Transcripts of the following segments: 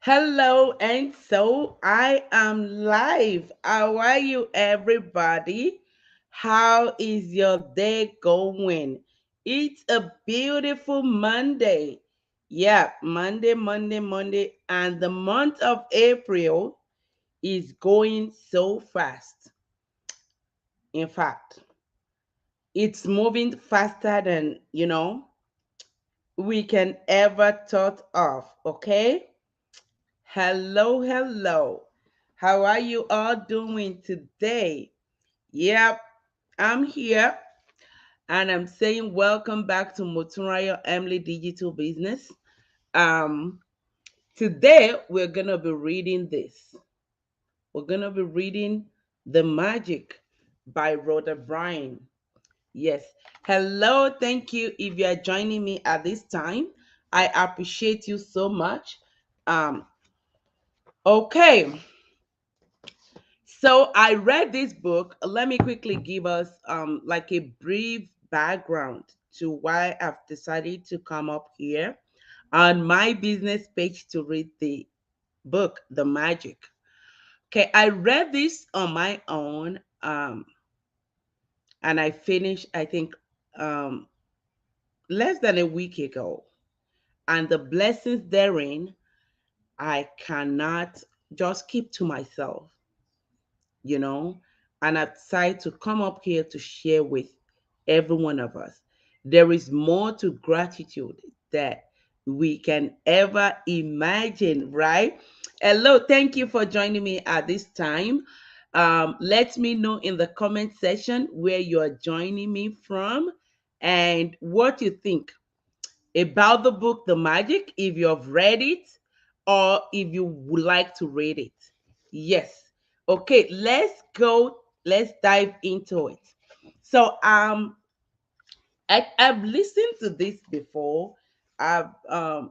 Hello, and so I am live. How are you, everybody? How is your day going? It's a beautiful Monday. Yeah, Monday, and the month of April is going so fast. In fact, it's moving faster than, we can ever thought of, okay? Hello. How are you all doing today? Yep, I'm here and I'm saying welcome back to Motunrayo Emily Digital Business. Um, Today we're gonna be reading this. We're gonna be reading The Magic by Rhoda Bryan. Yes. Hello, thank you if you are joining me at this time. I appreciate you so much. Um, okay. So I read this book. Let me quickly give us like a brief background to why I've decided to come up here on my business page to read the book, The Magic. Okay, I read this on my own and I finished I think um less than a week ago. And the blessings therein I cannot just keep to myself, you know, and I've decided to come up here to share with every one of us. There is more to gratitude that we can ever imagine, right? Hello, thank you for joining me at this time. Let me know in the comment section where you are joining me from and what you think about the book The Magic, if you have read it or if you would like to read it. Yes. Okay, let's go. Let's dive into it. So I've listened to this before. I've on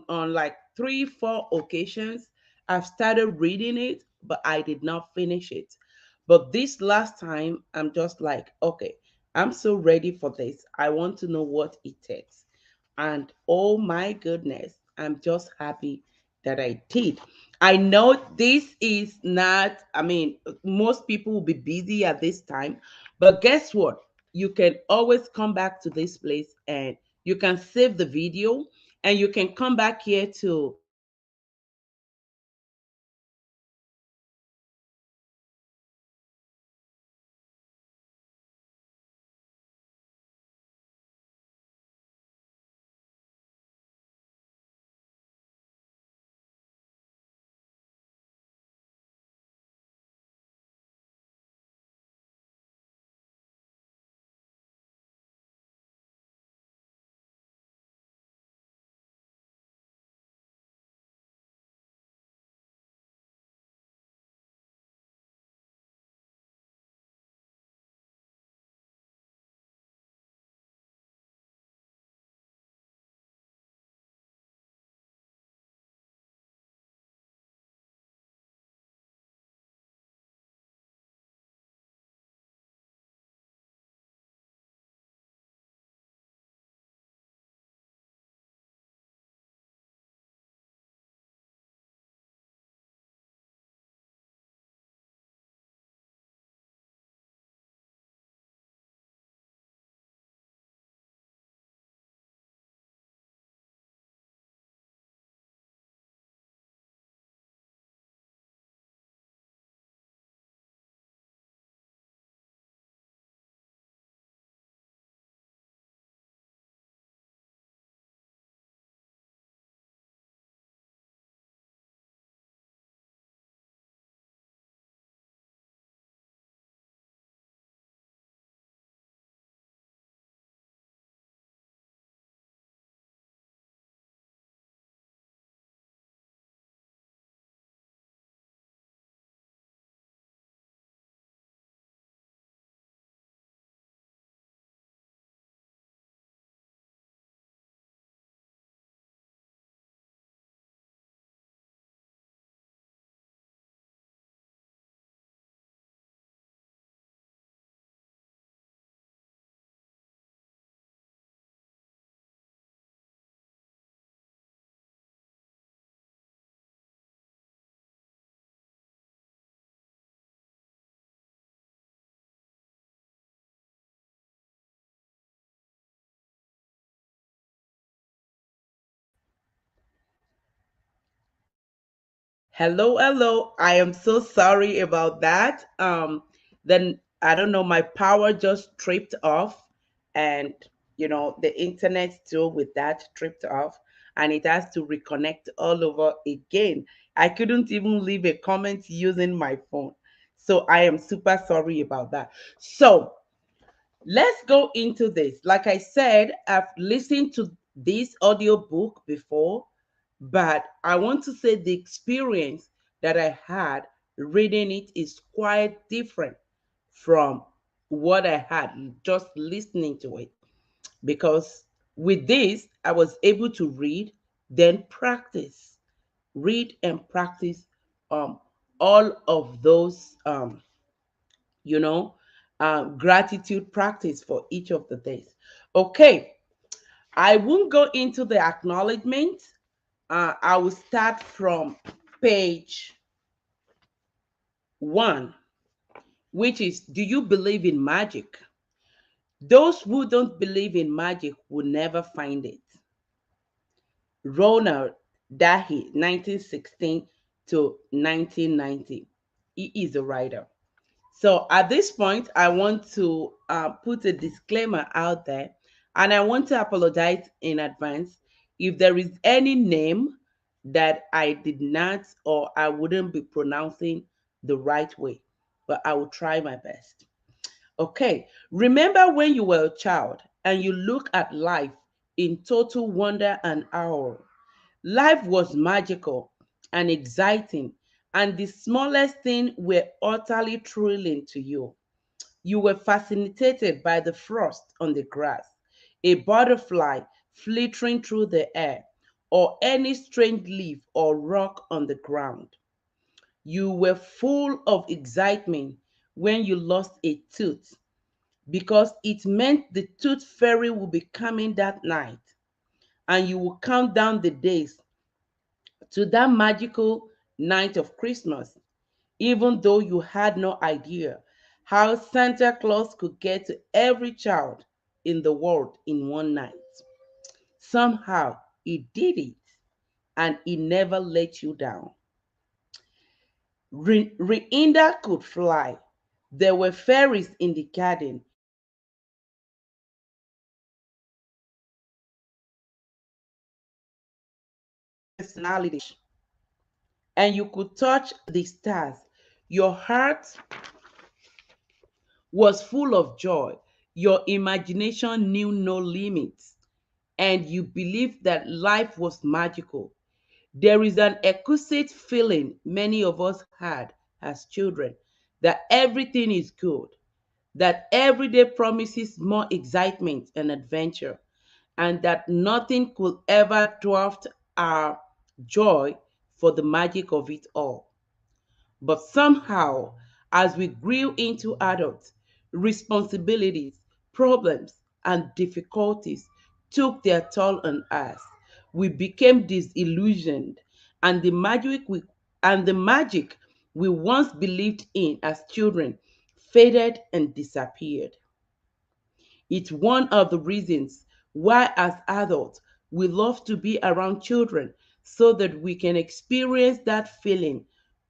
like 3 4 occasions I've started reading it, but I did not finish it. But this last time I'm just like, okay, I'm so ready for this. I want to know what it takes. And oh my goodness, I'm just happy that I did. I know this is not, I mean, most people will be busy at this time, but guess what? You can always come back to this place and you can save the video and you can come back here to listen to it anytime you want. So I really appreciate every one of you for Hello, hello. I am so sorry about that. Then I don't know, my power just tripped off, and the internet still with that tripped off, and it has to reconnect all over again. I couldn't even leave a comment using my phone. So I am super sorry about that. So let's go into this. Like I said, I've listened to this audio book before, but I want to say the experience that I had reading it is quite different from what I had just listening to it. Because with this, I was able to read, then practice, read and practice um, all of those you know, gratitude practice for each of the days. Okay, I won't go into the acknowledgement. I will start from page 1, which is, do you believe in magic? Those who don't believe in magic will never find it. Ronald Dahi, 1916 to 1990. He is a writer. So at this point, I want to put a disclaimer out there, and I want to apologize in advance if there is any name that I did not or I wouldn't be pronouncing the right way, but I will try my best. Okay, remember when you were a child and you look at life in total wonder and awe. Life was magical and exciting, and the smallest things were utterly thrilling to you. You were fascinated by the frost on the grass, a butterfly flittering through the air, or any strange leaf or rock on the ground. You were full of excitement when you lost a tooth because it meant the tooth fairy would be coming that night, and you would count down the days to that magical night of Christmas, even though you had no idea how Santa Claus could get to every child in the world in one night. Somehow he did it, and he never let you down. Reinda could fly. There were fairies in the garden. You could see the rainbow. You could personality, and you could touch the stars. Your heart was full of joy. Your imagination knew no limits, and you believed that life was magical. There is an exquisite feeling many of us had as children that everything is good, that every day promises more excitement and adventure, and that nothing could ever dwarf our joy for the magic of it all. But somehow, as we grew into adults, responsibilities, problems, and difficulties took their toll on us. We became disillusioned, and the magic we once believed in as children faded and disappeared. It's one of the reasons why, as adults, we love to be around children so that we can experience that feeling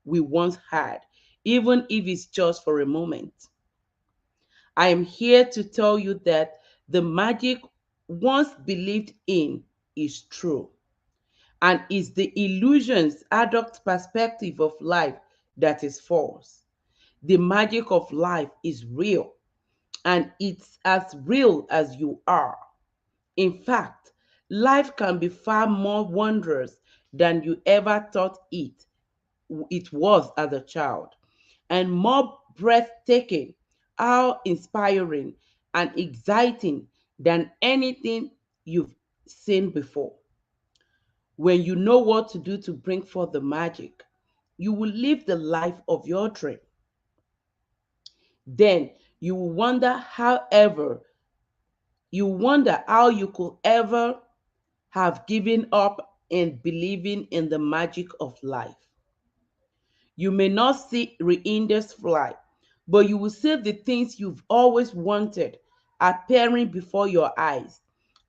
we once had, even if it's just for a moment. I am here to tell you that the magic once believed in is true, and it's the illusions, adult perspective of life that is false. The magic of life is real, and it's as real as you are. In fact, life can be far more wondrous than you ever thought it was as a child, and more breathtaking, how inspiring and exciting than anything you've seen before. When you know what to do to bring forth the magic, you will live the life of your dream. Then you will wonder how you could ever have given up in believing in the magic of life. You may not see Reindeer's fly, but you will see the things you've always wanted appearing before your eyes,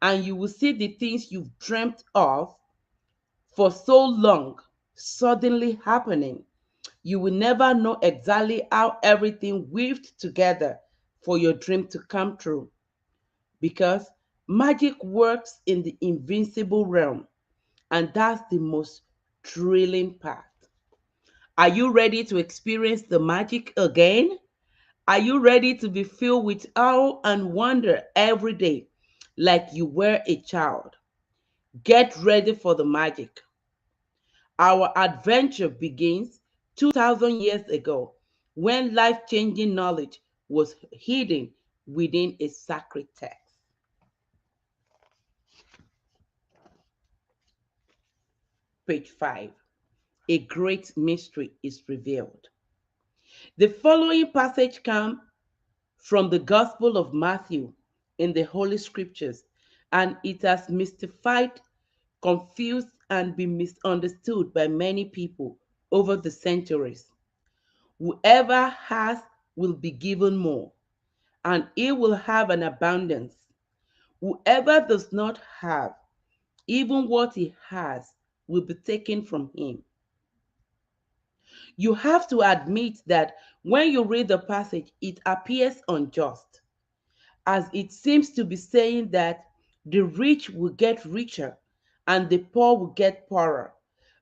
and you will see the things you've dreamt of for so long suddenly happening. You will never know exactly how everything weaved together for your dream to come true, because magic works in the invincible realm, and that's the most thrilling part. Are you ready to experience the magic again? Are you ready to be filled with awe and wonder every day like you were a child? Get ready for the magic. Our adventure begins 2,000 years ago when life changing knowledge was hidden within a sacred text. Page 5. A great mystery is revealed. The following passage comes from the Gospel of Matthew in the Holy Scriptures, and it has mystified, confused, and been misunderstood by many people over the centuries. Whoever has will be given more, and he will have an abundance. Whoever does not have, even what he has, will be taken from him. You have to admit that when you read the passage, it appears unjust, as it seems to be saying that the rich will get richer and the poor will get poorer.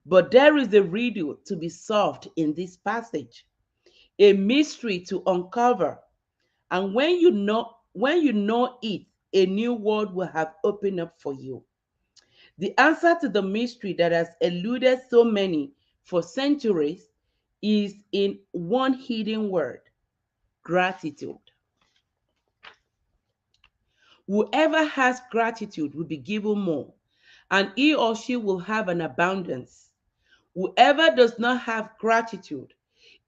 But there is a riddle to be solved in this passage, a mystery to uncover. And when you know it, a new world will have opened up for you. The answer to the mystery that has eluded so many for centuries is in one hidden word: gratitude. Whoever has gratitude will be given more, and he or she will have an abundance. Whoever does not have gratitude,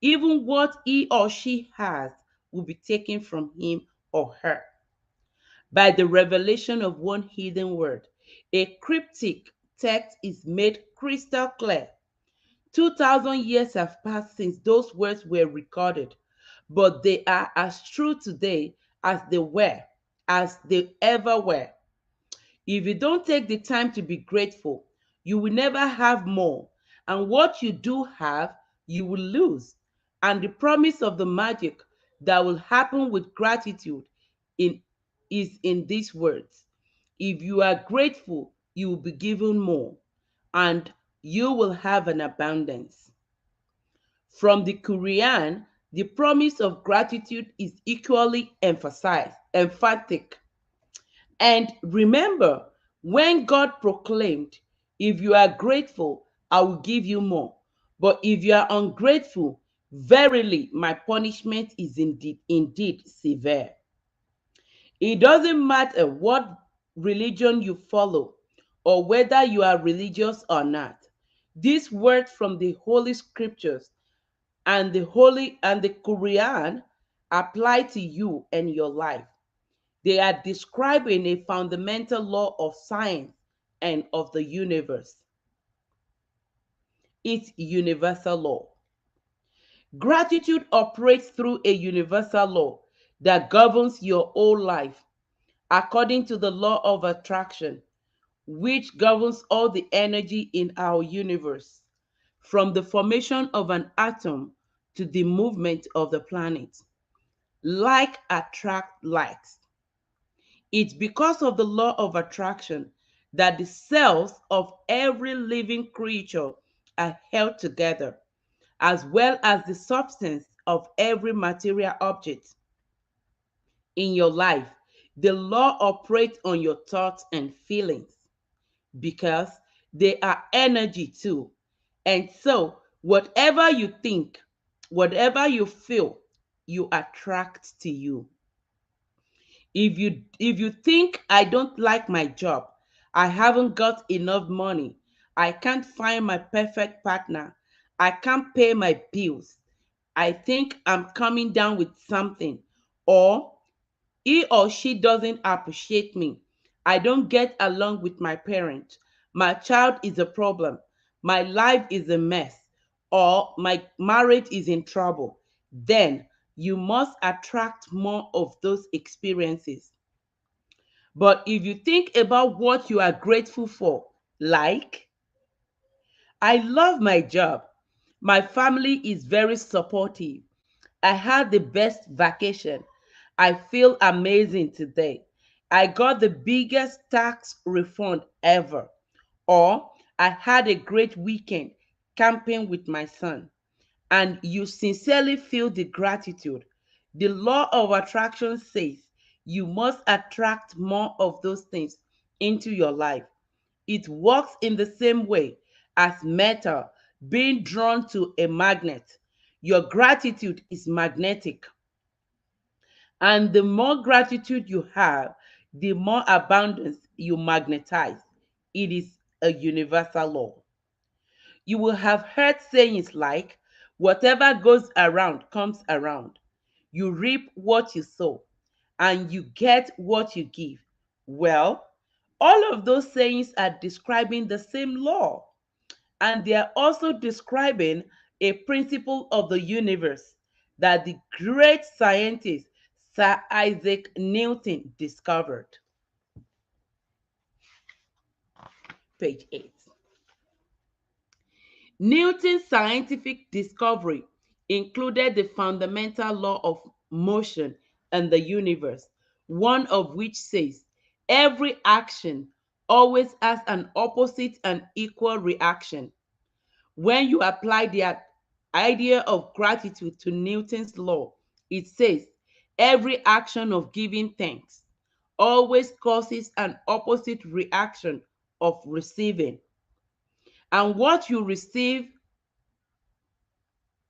even what he or she has will be taken from him or her. By the revelation of one hidden word, a cryptic text is made crystal clear. 2,000 years have passed since those words were recorded, but they are as true today as they ever were. If you don't take the time to be grateful, you will never have more. And what you do have, you will lose. And the promise of the magic that will happen with gratitude in, is in these words: if you are grateful, you will be given more, and you will have an abundance. From the Quran, the promise of gratitude is equally emphatic. And remember, when God proclaimed, if you are grateful, I will give you more. But if you are ungrateful, verily my punishment is indeed severe. It doesn't matter what religion you follow or whether you are religious or not. These words from the Holy Scriptures and the Quran apply to you and your life. They are describing a fundamental law of science and of the universe. It's universal law. Gratitude operates through a universal law that governs your whole life, according to the law of attraction, which governs all the energy in our universe, from the formation of an atom to the movement of the planet. Like attract likes. It's because of the law of attraction that the cells of every living creature are held together, as well as the substance of every material object in your life. The law operates on your thoughts and feelings because they are energy too. And so, whatever you think, whatever you feel, you attract to you. If you think, I don't like my job, I haven't got enough money, I can't find my perfect partner, I can't pay my bills, I think I'm coming down with something, or he or she doesn't appreciate me, I don't get along with my parents, my child is a problem, my life is a mess, or my marriage is in trouble, then you must attract more of those experiences. But if you think about what you are grateful for, like, I love my job. My family is very supportive. I had the best vacation. I feel amazing today. I got the biggest tax refund ever. Or I had a great weekend camping with my son. And you sincerely feel the gratitude. The law of attraction says you must attract more of those things into your life. It works in the same way as metal being drawn to a magnet. Your gratitude is magnetic. And the more gratitude you have, the more abundance you magnetize. It is a universal law. You will have heard sayings like, whatever goes around comes around. You reap what you sow, and you get what you give. Well, all of those sayings are describing the same law, and they are also describing a principle of the universe that the great scientist Sir Isaac Newton discovered. Page 8. Newton's scientific discovery included the fundamental law of motion in the universe, one of which says every action always has an opposite and equal reaction. When you apply the idea of gratitude to Newton's law, it says every action of giving thanks always causes an opposite reaction of receiving. And what you receive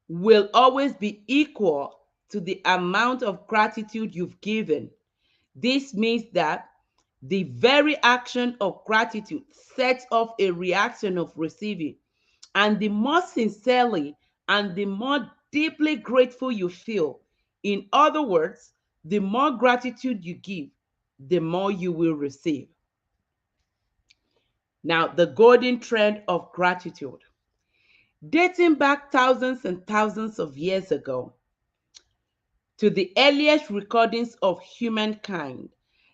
will always be equal to the amount of gratitude you've given. This means that the very action of gratitude sets off a reaction of receiving. And the more sincerely and the more deeply grateful you feel, in other words, the more gratitude you give, the more you will receive. Now, the golden trend of gratitude. Dating back thousands and thousands of years ago, to the earliest recordings of humankind,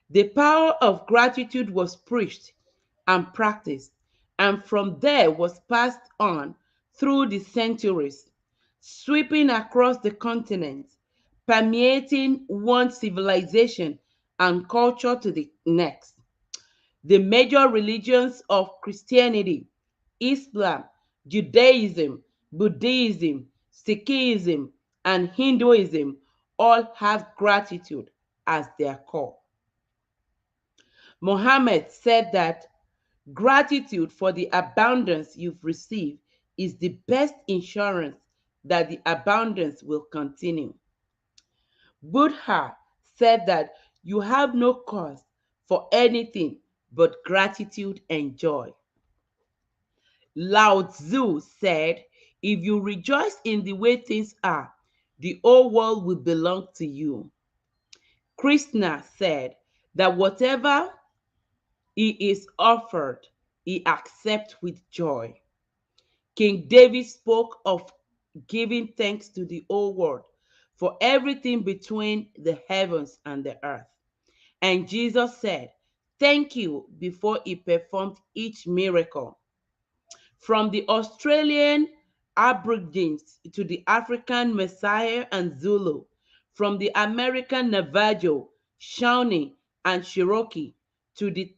the power of gratitude was preached and practiced, and from there was passed on through the centuries, sweeping across the continents, permeating one civilization and culture to the next. The major religions of Christianity, Islam, Judaism, Buddhism, Sikhism, and Hinduism all have gratitude as their core. Mohammed said that gratitude for the abundance you've received is the best insurance that the abundance will continue. Buddha said that you have no cause for anything but gratitude and joy. Lao Tzu said, if you rejoice in the way things are, the whole world will belong to you. Krishna said that whatever he is offered, he accepts with joy. King David spoke of giving thanks to the whole world for everything between the heavens and the earth. And Jesus said, thank you before he performed each miracle. From the Australian Aborigines to the African Maasai and Zulu, from the American Navajo, Shawnee, and Cherokee to the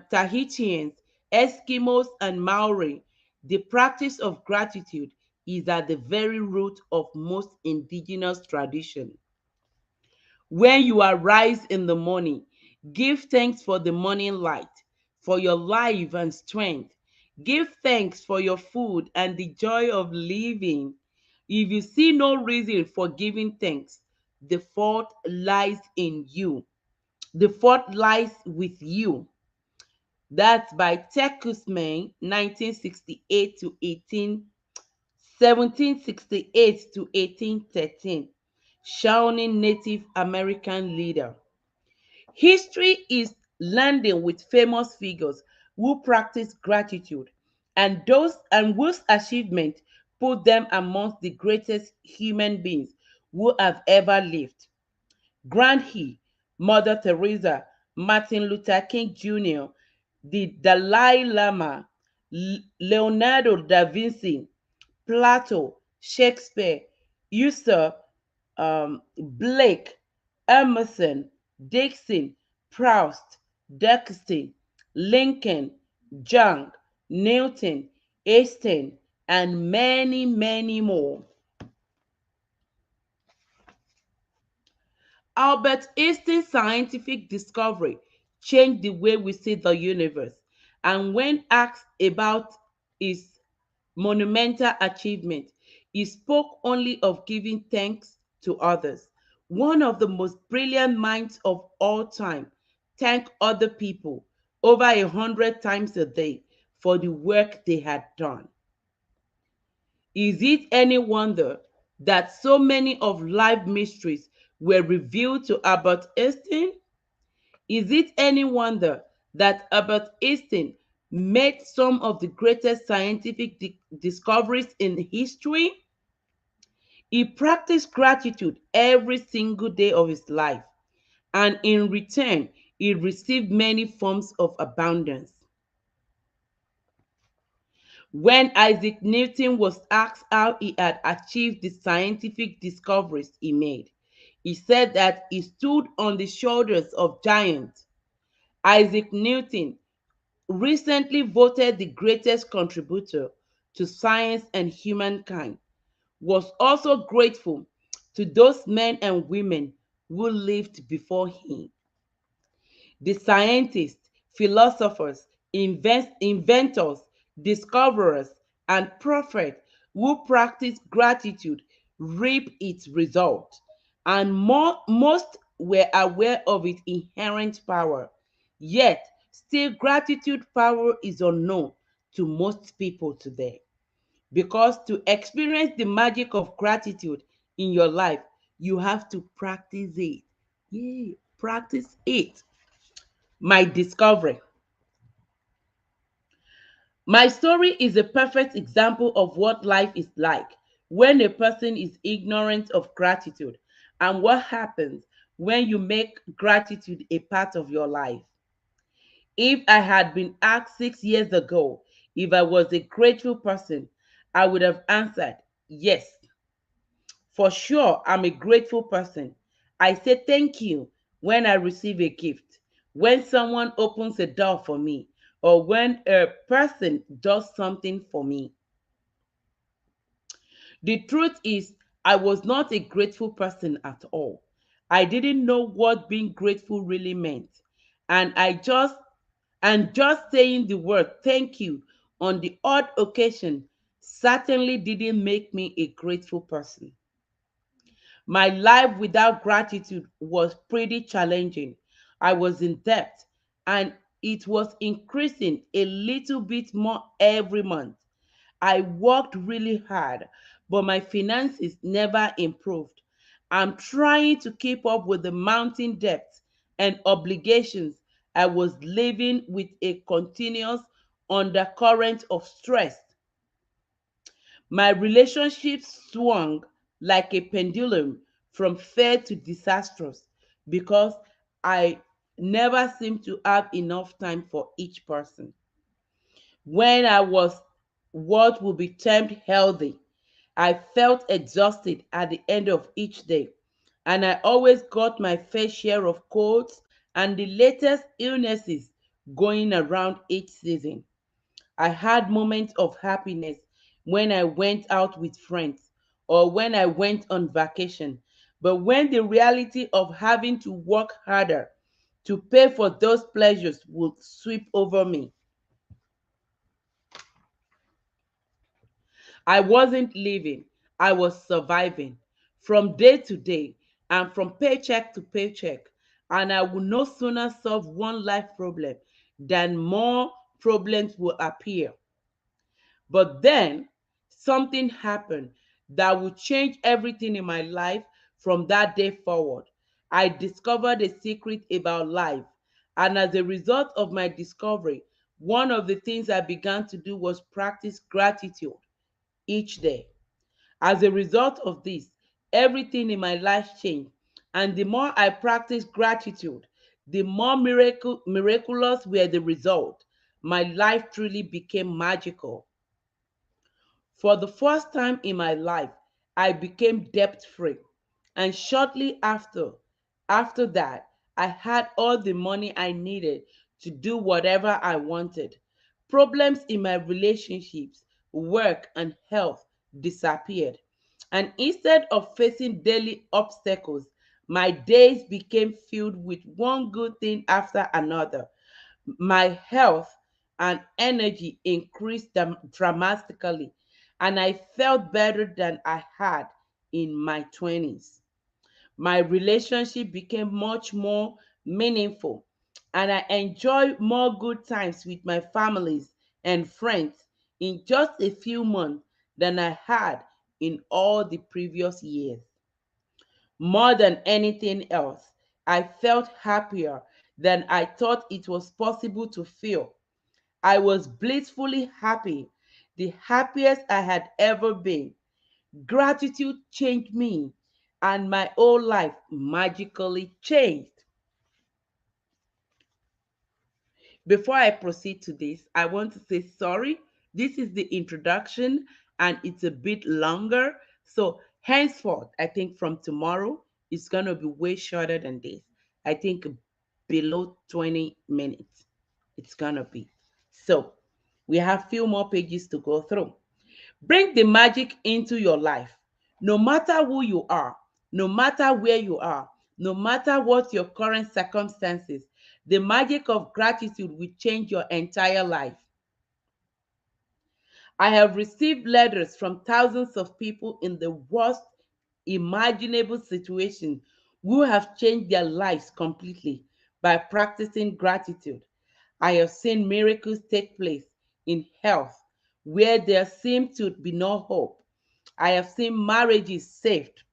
Tahitians, Eskimos, and Maori, the practice of gratitude is at the very root of most indigenous traditions. When you arise in the morning, give thanks for the morning light, for your life and strength. Give thanks for your food and the joy of living. If you see no reason for giving thanks, the fault lies in you. The fault lies with you. That's by Tecumseh, 1968 to 1768 to 1813, Shawnee Native American leader. History is landing with famous figures who practice gratitude and whose achievement put them amongst the greatest human beings who have ever lived. Gandhi, Mother Teresa, Martin Luther King Jr., the Dalai Lama, Leonardo da Vinci, Plato, Shakespeare, Usurp, Blake, Emerson, Dixon, Proust, Dexter, Lincoln, Young, Newton, Einstein, and many, many more. Albert Einstein's scientific discovery changed the way we see the universe, and when asked about his monumental achievement, he spoke only of giving thanks to others. One of the most brilliant minds of all time thanked other people over 100 times a day for the work they had done. Is it any wonder that so many of life mysteries were revealed to Albert Einstein? Is it any wonder that Albert Einstein made some of the greatest scientific discoveries in history? He practiced gratitude every single day of his life, and in return, he received many forms of abundance. When Isaac Newton was asked how he had achieved the scientific discoveries he made, he said that he stood on the shoulders of giants. Isaac Newton, recently voted the greatest contributor to science and humankind, was also grateful to those men and women who lived before him. The scientists, philosophers, inventors, discoverers, and prophets who practice gratitude reap its result, and most were aware of its inherent power. Yet, still, gratitude power is unknown to most people today. Because to experience the magic of gratitude in your life, you have to practice it. Yay, practice it. My discovery. My story is a perfect example of what life is like when a person is ignorant of gratitude and what happens when you make gratitude a part of your life. If I had been asked 6 years ago if I was a grateful person, I would have answered yes. For sure, I'm a grateful person. I say thank you when I receive a gift, when someone opens a door for me, or when a person does something for me. The truth is, I was not a grateful person at all. I didn't know what being grateful really meant. And just saying the word thank you on the odd occasion certainly didn't make me a grateful person. My life without gratitude was pretty challenging. I was in debt and it was increasing a little bit more every month. I worked really hard, but my finances never improved. I'm trying to keep up with the mounting debts and obligations. I was living with a continuous undercurrent of stress. My relationship swung like a pendulum from fair to disastrous because I never seemed to have enough time for each person. When I was what would be termed healthy, I felt exhausted at the end of each day, and I always got my fair share of colds and the latest illnesses going around each season. I had moments of happiness when I went out with friends or when I went on vacation. But when the reality of having to work harder to pay for those pleasures would sweep over me, I wasn't living, I was surviving from day to day and from paycheck to paycheck. And I would no sooner solve one life problem than more problems will appear. But then something happened that would change everything in my life from that day forward. I discovered a secret about life. And as a result of my discovery, one of the things I began to do was practice gratitude each day. As a result of this, everything in my life changed. And the more I practiced gratitude, the more miraculous were the result. my life truly became magical. For the first time in my life, I became debt free. And shortly after that, I had all the money I needed to do whatever I wanted. Problems in my relationships, work, and health disappeared. And instead of facing daily obstacles, my days became filled with one good thing after another. My health and energy increased dramatically, and I felt better than I had in my 20s. My relationship became much more meaningful, and I enjoy more good times with my families and friends in just a few months than I had in all the previous years. More than anything else, I felt happier than I thought it was possible to feel. I was blissfully happy, the happiest I had ever been. Gratitude changed me, and my whole life magically changed. Before I proceed to this, I want to say sorry. This is the introduction and it's a bit longer. So, henceforth, I think from tomorrow, it's going to be way shorter than this. I think below 20 minutes, it's going to be. So, we have few more pages to go through. Bring the magic into your life. No matter who you are, no matter where you are, no matter what your current circumstances, the magic of gratitude will change your entire life. I have received letters from thousands of people in the worst imaginable situation who have changed their lives completely by practicing gratitude. I have seen miracles take place in health where there seemed to be no hope. I have seen marriages saved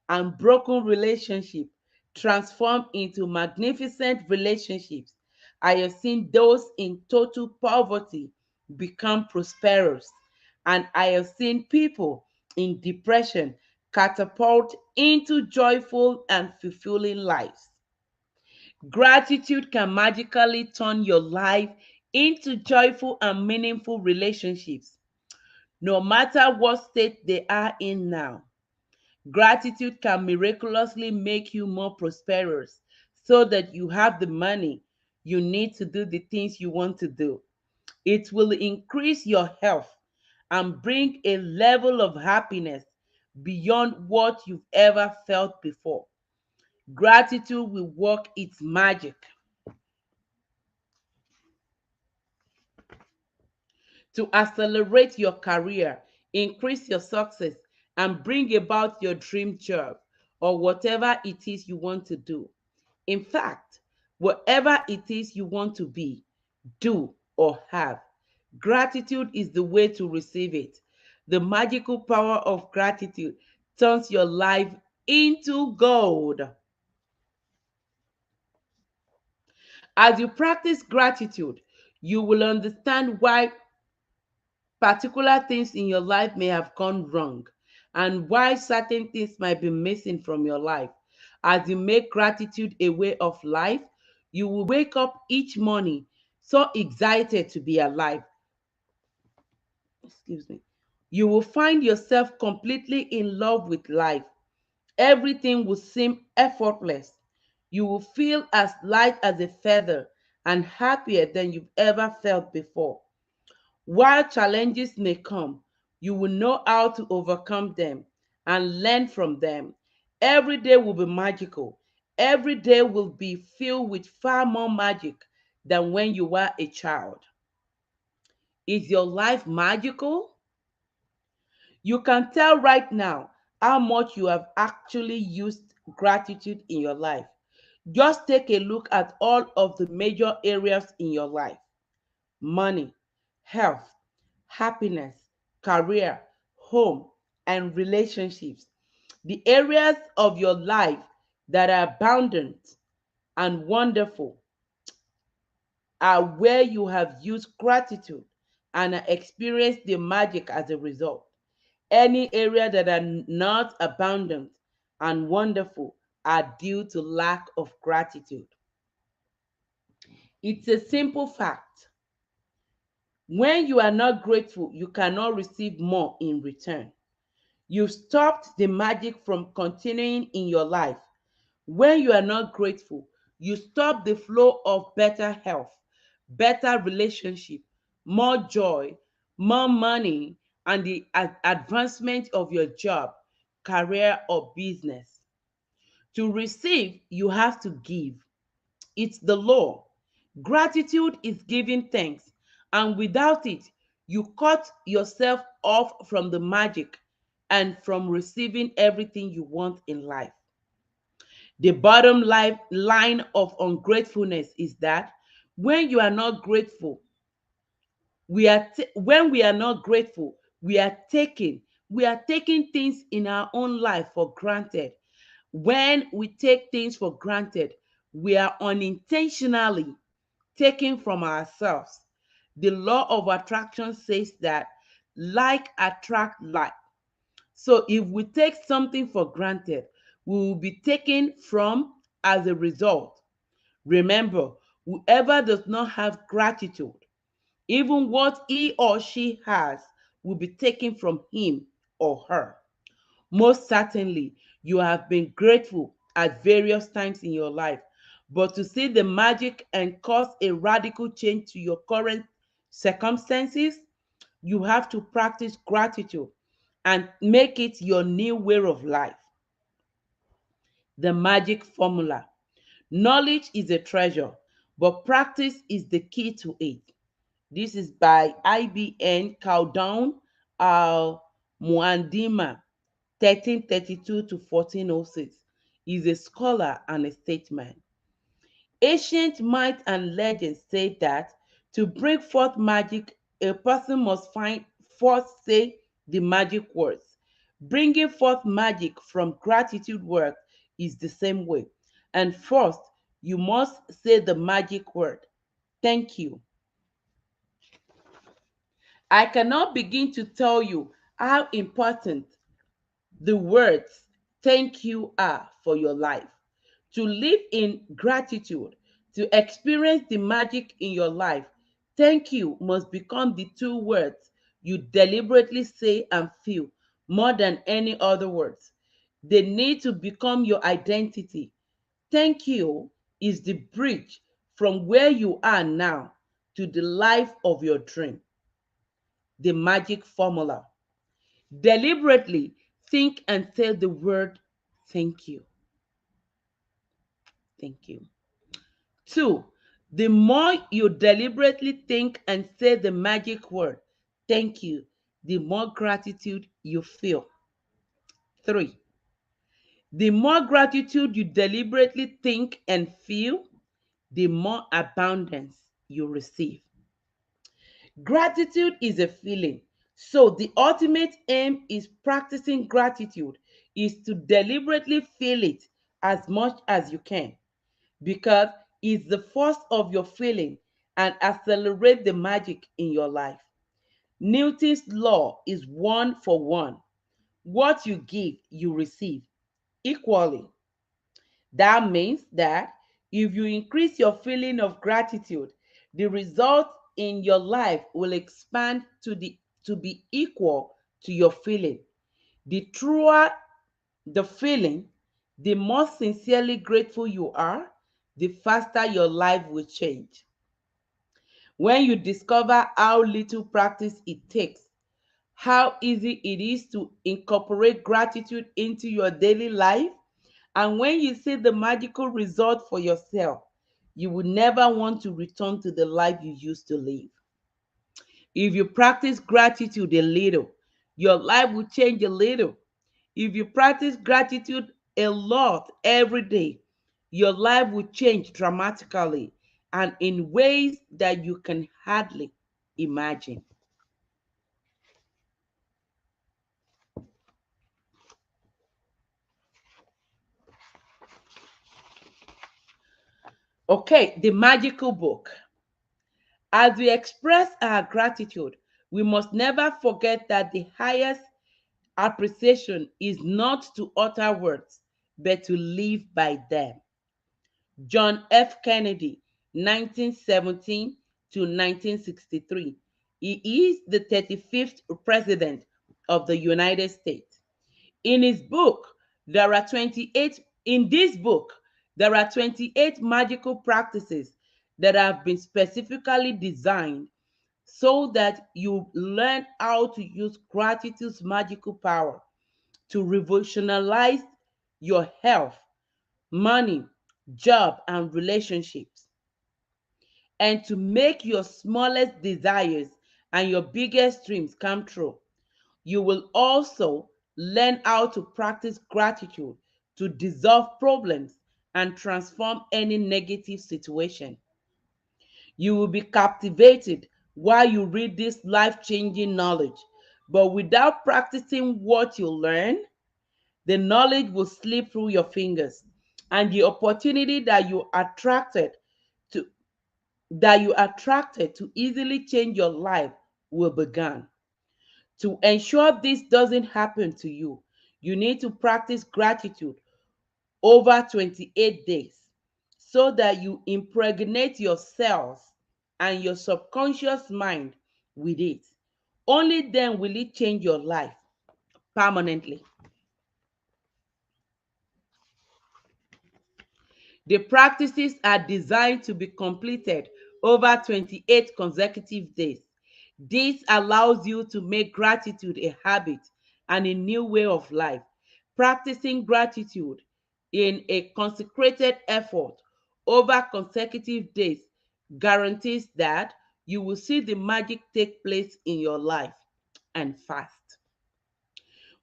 and broken relationships transformed into magnificent relationships. I have seen those in total poverty become prosperous, and I have seen people in depression catapult into joyful and fulfilling lives. Gratitude can magically turn your life into joyful and meaningful relationships, no matter what state they are in now. Gratitude can miraculously make you more prosperous so that you have the money you need to do the things you want to do. It will increase your health and bring a level of happiness beyond what you've ever felt before. Gratitude will work its magic to accelerate your career, increase your success, and bring about your dream job or whatever it is you want to do. In fact, whatever it is you want to be, do, or have, gratitude is the way to receive it. The magical power of gratitude turns your life into gold. As you practice gratitude, you will understand why particular things in your life may have gone wrong and why certain things might be missing from your life. As you make gratitude a way of life, you will wake up each morning so excited to be alive. Excuse me. You will find yourself completely in love with life. Everything will seem effortless. You will feel as light as a feather and happier than you've ever felt before. While challenges may come, you will know how to overcome them and learn from them. Every day will be magical. Every day will be filled with far more magic than when you were a child. Is your life magical? You can tell right now how much you have actually used gratitude in your life. Just take a look at all of the major areas in your life: money, health, happiness, career, home, and relationships. The areas of your life that are abundant and wonderful are where you have used gratitude and experienced the magic as a result. Any area that are not abundant and wonderful are due to lack of gratitude. It's a simple fact. When you are not grateful, you cannot receive more in return. You've stopped the magic from continuing in your life. When you are not grateful, you stop the flow of better health, better relationship, more joy, more money, and the advancement of your job, career, or business. To receive, you have to give. It's the law. Gratitude is giving thanks, and without it, you cut yourself off from the magic and from receiving everything you want in life. The bottom line of ungratefulness is that when you are not grateful, when we are not grateful, we are taking things in our own life for granted. When we take things for granted, we are unintentionally taking from ourselves. The law of attraction says that like attract like. So if we take something for granted, we will be taken from as a result. Remember, whoever does not have gratitude, even what he or she has, will be taken from him or her. Most certainly, you have been grateful at various times in your life, but to see the magic and cause a radical change to your current circumstances, you have to practice gratitude and make it your new way of life. The magic formula. Knowledge is a treasure, but practice is the key to it. This is by IBN Countdown al Muandima, 1332 to 1406. Is a scholar and a statesman. Ancient myths and legends say that to bring forth magic, a person must first say the magic words. Bringing forth magic from gratitude work is the same way. And first, you must say the magic word, thank you. I cannot begin to tell you how important the words thank you are for your life. To live in gratitude, to experience the magic in your life, thank you must become the two words you deliberately say and feel more than any other words. They need to become your identity. Thank you is the bridge from where you are now to the life of your dream. The magic formula. Deliberately think and say the word thank you. Thank you. Two, the more you deliberately think and say the magic word thank you, the more gratitude you feel. Three, the more gratitude you deliberately think and feel, the more abundance you receive. Gratitude is a feeling. So the ultimate aim is practicing gratitude is to deliberately feel it as much as you can because it's the force of your feeling and accelerate the magic in your life. Newton's law is one for one. What you give, you receive equally. That means that if you increase your feeling of gratitude, the result in your life will expand to be equal to your feeling. The truer the feeling, the more sincerely grateful you are, the faster your life will change. When you discover how little practice it takes, how easy it is to incorporate gratitude into your daily life, and when you see the magical result for yourself, you will never want to return to the life you used to live. If you practice gratitude a little, your life will change a little. If you practice gratitude a lot every day, your life will change dramatically and in ways that you can hardly imagine. Okay, the magical book. As we express our gratitude, we must never forget that the highest appreciation is not to utter words, but to live by them. John F. Kennedy, 1917 to 1963, He is the 35th president of the United States. In his book, there are 28 in this book, there are 28 magical practices that have been specifically designed so that you learn how to use gratitude's magical power to revolutionize your health, money, job, and relationships, and to make your smallest desires and your biggest dreams come true. You will also learn how to practice gratitude to dissolve problems and transform any negative situation. You will be captivated while you read this life changing knowledge. But without practicing what you learn, the knowledge will slip through your fingers, and the opportunity to that you attracted to easily change your life will begin. To ensure this doesn't happen to you, you need to practice gratitude over 28 days so that you impregnate your cells and your subconscious mind with it. Only then will it change your life permanently. The practices are designed to be completed over 28 consecutive days. This allows you to make gratitude a habit and a new way of life. Practicing gratitude in a consecrated effort over consecutive days guarantees that you will see the magic take place in your life and fast.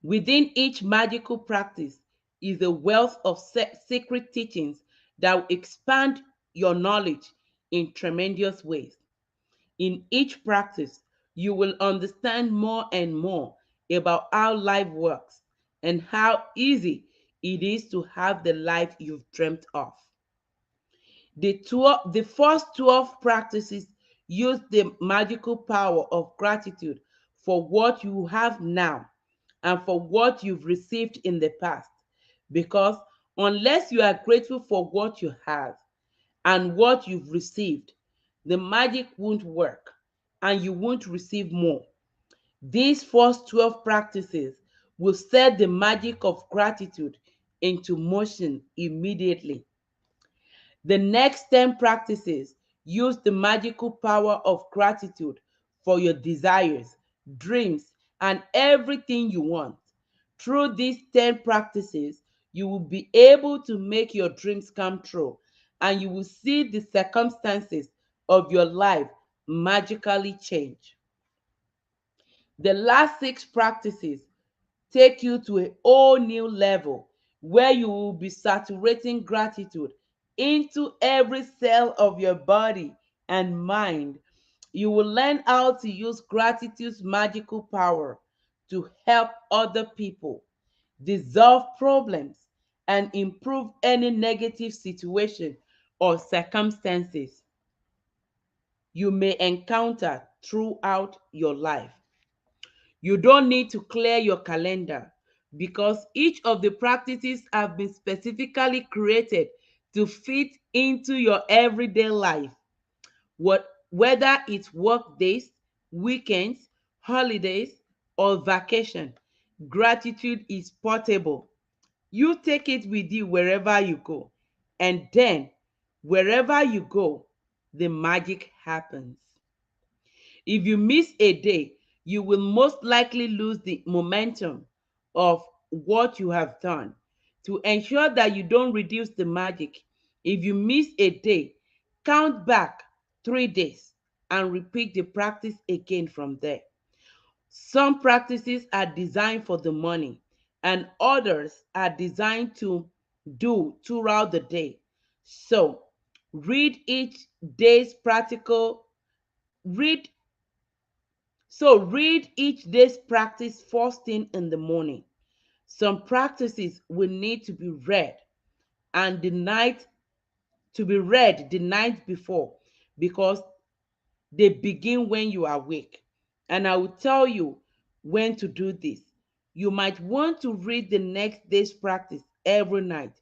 Within each magical practice is a wealth of secret teachings that will expand your knowledge in tremendous ways. In each practice, you will understand more and more about how life works and how easy it is to have the life you've dreamt of. The first 12 practices use the magical power of gratitude for what you have now and for what you've received in the past. Because unless you are grateful for what you have and what you've received, the magic won't work and you won't receive more. These first 12 practices will set the magic of gratitude into motion immediately. The next 10 practices use the magical power of gratitude for your desires, dreams, and everything you want. Through these 10 practices, you will be able to make your dreams come true and you will see the circumstances of your life magically change. The last 6 practices take you to a whole new level where you will be saturating gratitude into every cell of your body and mind. You will learn how to use gratitude's magical power to help other people, dissolve problems, and improve any negative situation or circumstances you may encounter throughout your life. You don't need to clear your calendar because each of the practices have been specifically created to fit into your everyday life. Whether it's work days, weekends, holidays, or vacation, gratitude is portable. You take it with you wherever you go, and then wherever you go, the magic happens. If you miss a day, you will most likely lose the momentum of what you have done. To ensure that you don't reduce the magic, if you miss a day, count back 3 days and repeat the practice again from there. Some practices are designed for the morning, and others are designed to do throughout the day. So, read each day's practical read read each day's practice first thing in the morning. Some practices will need and the night to be read the night before because they begin when you are awake. And I will tell you when to do this. You might want to read the next day's practice every night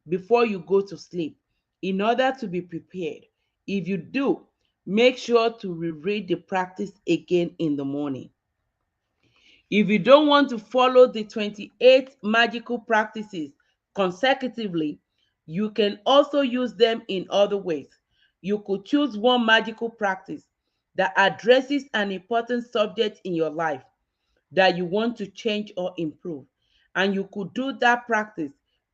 before you go to sleep in order to be prepared. If you do, make sure to reread the practice again in the morning. If you don't want to follow the 28 magical practices consecutively, you can also use them in other ways. You could choose one magical practice that addresses an important subject in your life that you want to change or improve. And you could do that practice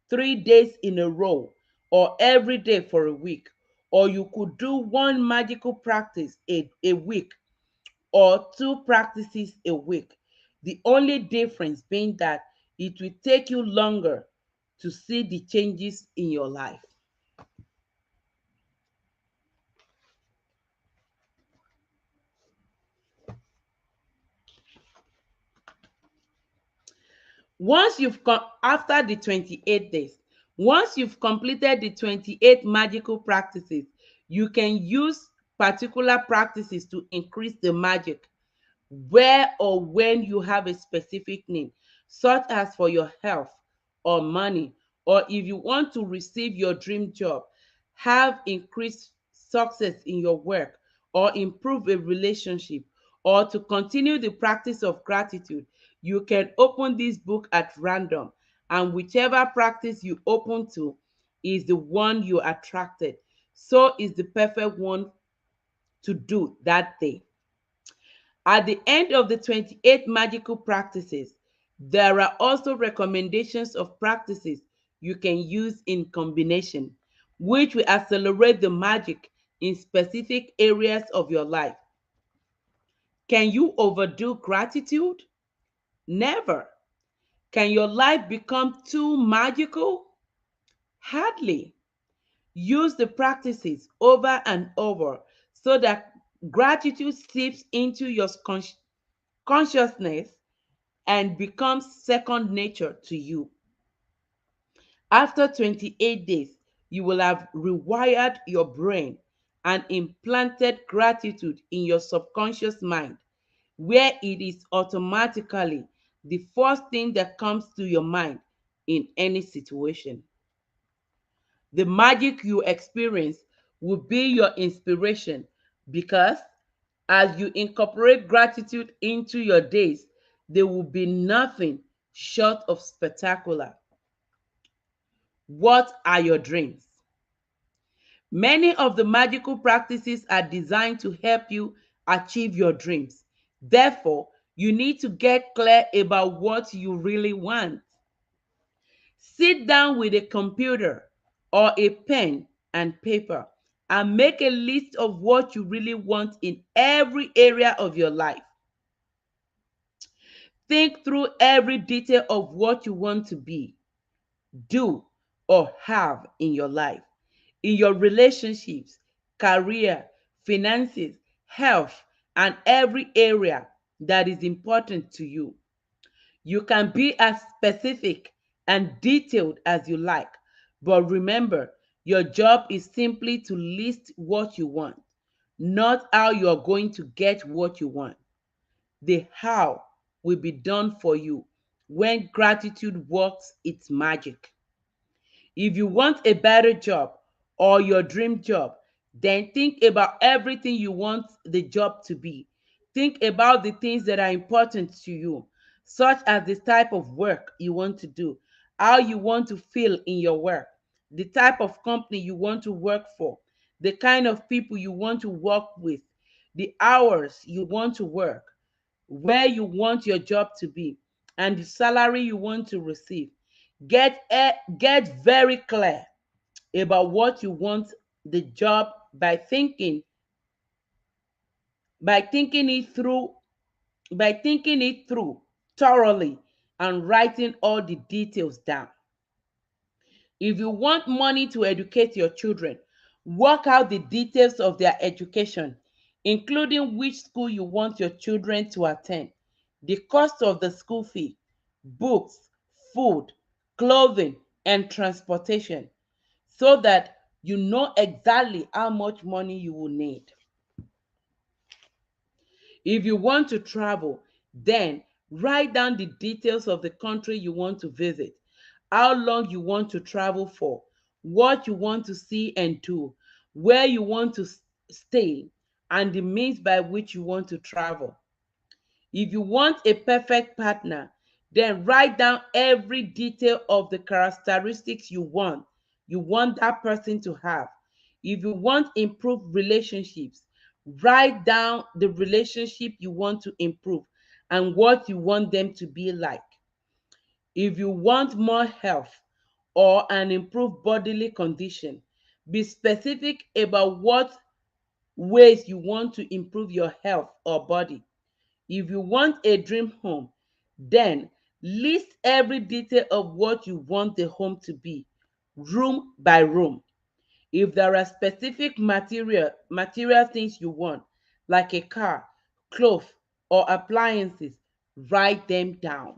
3 days in a row or every day for a week. Or you could do one magical practice a week or two practices a week. The only difference being that it will take you longer to see the changes in your life. After the 28 days, once you've completed the 28 magical practices, you can use particular practices to increase the magic where or when you have a specific need, such as for your health or money, or if you want to receive your dream job, have increased success in your work, or improve a relationship, or to continue the practice of gratitude. You can open this book at random, and whichever practice you open to is the one you attracted. So is the perfect one to do that day. At the end of the 28 magical practices, there are also recommendations of practices you can use in combination, which will accelerate the magic in specific areas of your life. Can you overdo gratitude? Never. Can your life become too magical? Hardly. Use the practices over and over so that gratitude seeps into your consciousness and becomes second nature to you. After 28 days, you will have rewired your brain and implanted gratitude in your subconscious mind, where it is automatically the first thing that comes to your mind in any situation. The magic you experience will be your inspiration because as you incorporate gratitude into your days, there will be nothing short of spectacular. What are your dreams? Many of the magical practices are designed to help you achieve your dreams. Therefore, you need to get clear about what you really want. Sit down with a computer or a pen and paper and make a list of what you really want in every area of your life. Think through every detail of what you want to be, do, or have in your life, in your relationships, career, finances, health, and every area that is important to you. You can be as specific and detailed as you like, but remember, your job is simply to list what you want, not how you are going to get what you want. The how will be done for you when gratitude works its magic. If you want a better job or your dream job, then think about everything you want the job to be. Think about the things that are important to you, such as the type of work you want to do, how you want to feel in your work, the type of company you want to work for, the kind of people you want to work with, the hours you want to work, where you want your job to be, and the salary you want to receive. Get very clear about what you want the job by thinking it through by thinking it through thoroughly and writing all the details down. If you want money to educate your children, work out the details of their education, including which school you want your children to attend, the cost of the school fee, books, food, clothing, and transportation, so that you know exactly how much money you will need. If you want to travel, then write down the details of the country you want to visit, how long you want to travel for, what you want to see and do, where you want to stay, and the means by which you want to travel. If you want a perfect partner, then write down every detail of the characteristics you want that person to have. If you want improved relationships, write down the relationship you want to improve and what you want them to be like. If you want more health or an improved bodily condition, be specific about what ways you want to improve your health or body. If you want a dream home, then list every detail of what you want the home to be, room by room. If there are specific material things you want, like a car, clothes, or appliances, write them down.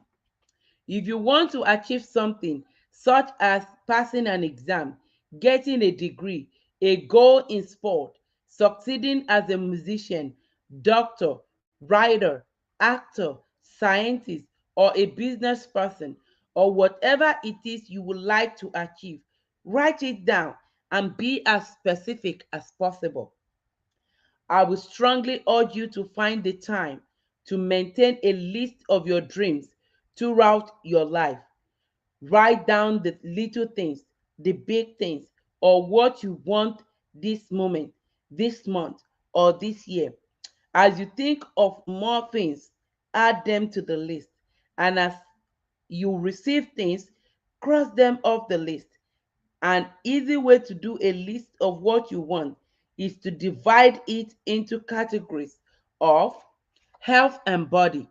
If you want to achieve something, such as passing an exam, getting a degree, a goal in sport, succeeding as a musician, doctor, writer, actor, scientist, or a business person, or whatever it is you would like to achieve, write it down and be as specific as possible. I would strongly urge you to find the time to maintain a list of your dreams throughout your life. Write down the little things, the big things, or what you want this moment, this month, or this year. As you think of more things, add them to the list. And as you receive things, cross them off the list. An easy way to do a list of what you want is to divide it into categories of health and body,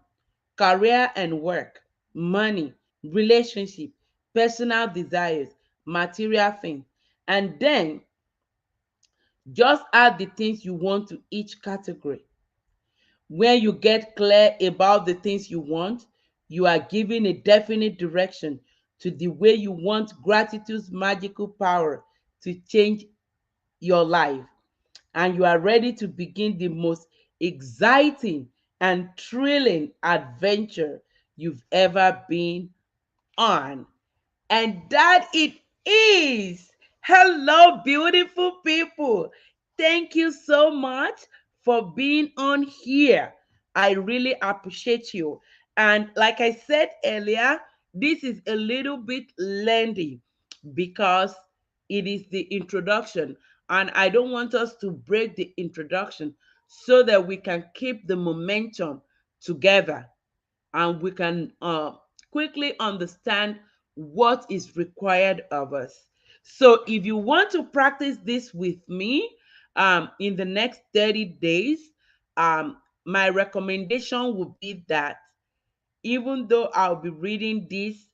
career and work, money, relationship, personal desires, material things. And then just add the things you want to each category. When you get clear about the things you want, you are giving a definite direction to the way you want gratitude's magical power to change your life. And you are ready to begin the most exciting and thrilling adventure you've ever been on. And that it is. Hello, beautiful people. Thank you so much for being on here. I really appreciate you. And like I said earlier, this is a little bit lengthy because it is the introduction. And I don't want us to break the introduction so that we can keep the momentum together and we can quickly understand what is required of us. So, if you want to practice this with me in the next 30 days, my recommendation would be that even though I'll be reading this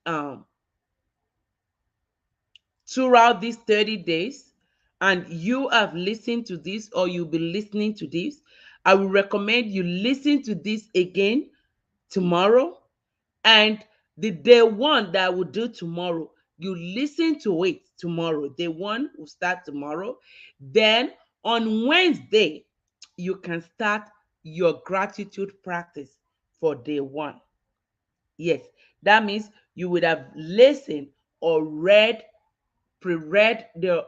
throughout these 30 days, and you have listened to this or you'll be listening to this, I will recommend you listen to this again tomorrow. And the day one that I will do tomorrow, you listen to it tomorrow. Day one will start tomorrow. Then on Wednesday, you can start your gratitude practice for day one. Yes, that means you would have listened or pre-read the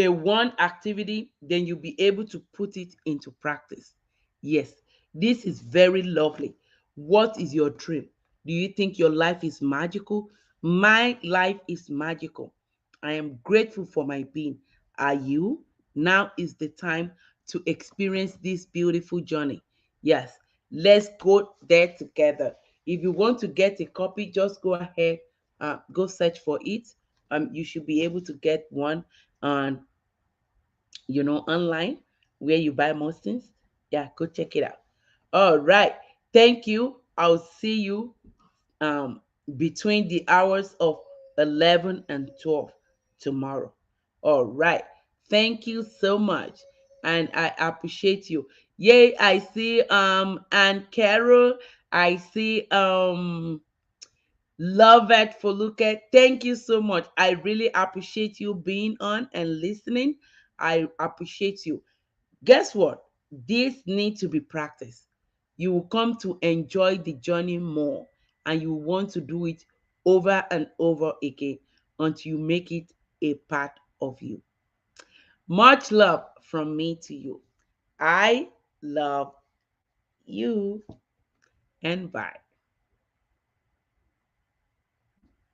one activity, then you'll be able to put it into practice. Yes, this is very lovely. What is your dream? Do you think your life is magical? My life is magical. I am grateful for my being. Are you? Now is the time to experience this beautiful journey. Yes, let's go there together. If you want to get a copy, just go ahead, go search for it. You should be able to get one on online where you buy most things. Yeah, go check it out. All right. Thank you. I'll see you um between the hours of 11 and 12 tomorrow. All right. Thank you so much. And I appreciate you. Yay, I see and Carol. I see Love it for Luke. Thank you so much. I really appreciate you being on and listening. I appreciate you. Guess what? This needs to be practiced. You will come to enjoy the journey more and you want to do it over and over again until you make it a part of you. Much love from me to you. I love you, and bye.